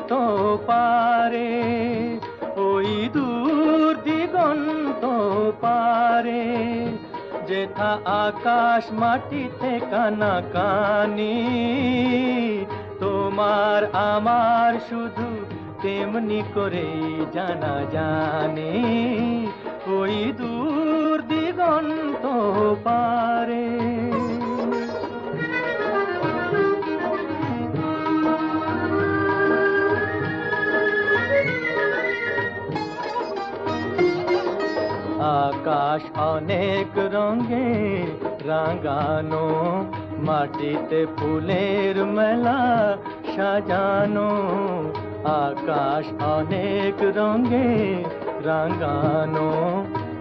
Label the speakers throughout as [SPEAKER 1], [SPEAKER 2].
[SPEAKER 1] দিগন্ত পারে, ওই দূর দিগন্ত পারে, যেথা আকাশ মাটিতে কানাকানি। তোমার আমার শুধু তেমনি করেই জানা জানে, ওই দূর দিগন্ত পারে। আকাশ অনেক রঙে রাঙানো, মাটিতে ফুলের মেলা সাজানো। আকাশ অনেক রঙে রাঙানো,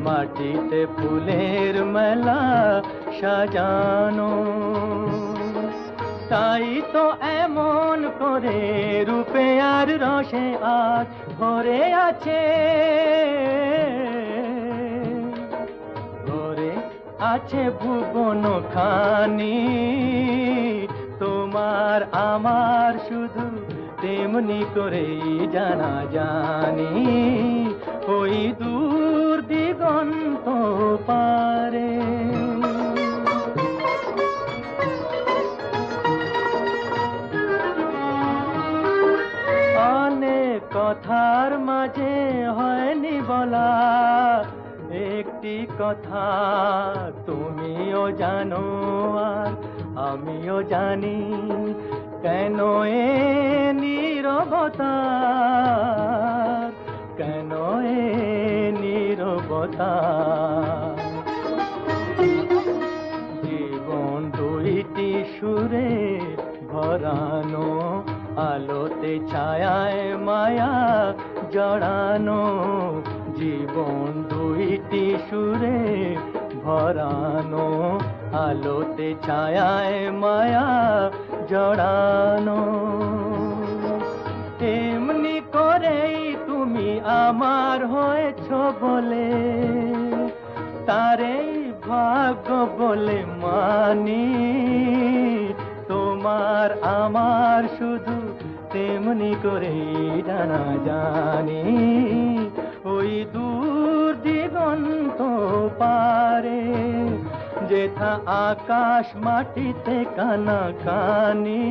[SPEAKER 1] মাটিতে ফুলের মেলা সাজানো। তাই তো এমন করে রূপে আর রসে আজ ভরে আছে, ভরে আছে ভুবন খানি। তোমার আমার শুধু তেমনি করেই জানা জানি, ওই দূর দিগন্ত পারে। অনেক কথার মাঝে হয়নি বলা একটি কথা, তুমিও জানো আর আমিও জানি, কেন এ নীরবতা, কেন এ নীরবতা। জীবন দুইটি সুরে ভরানো, আলোতে ছায়ায় মায়া জড়ানো। জীবন দুইটি সুরে ভরানো, আলোতে ছায়ায় মায়া জড়ানো। তেমনি করেই তুমি আমার হয়েছ বলে, তারেই ভাগ্য বলে মানি। তোমার আমার শুধু তেমনি করেই জানা জানি, ওই দূর দিগন্ত পারে, যেথা আকাশ মাটিতে কানাকানি।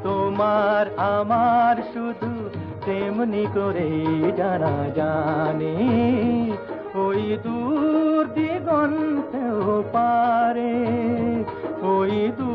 [SPEAKER 1] তোমার আমার শুধু তেমনি করেই জানা জানি, ওই দূর দিগন্ত পারে, ওই দূর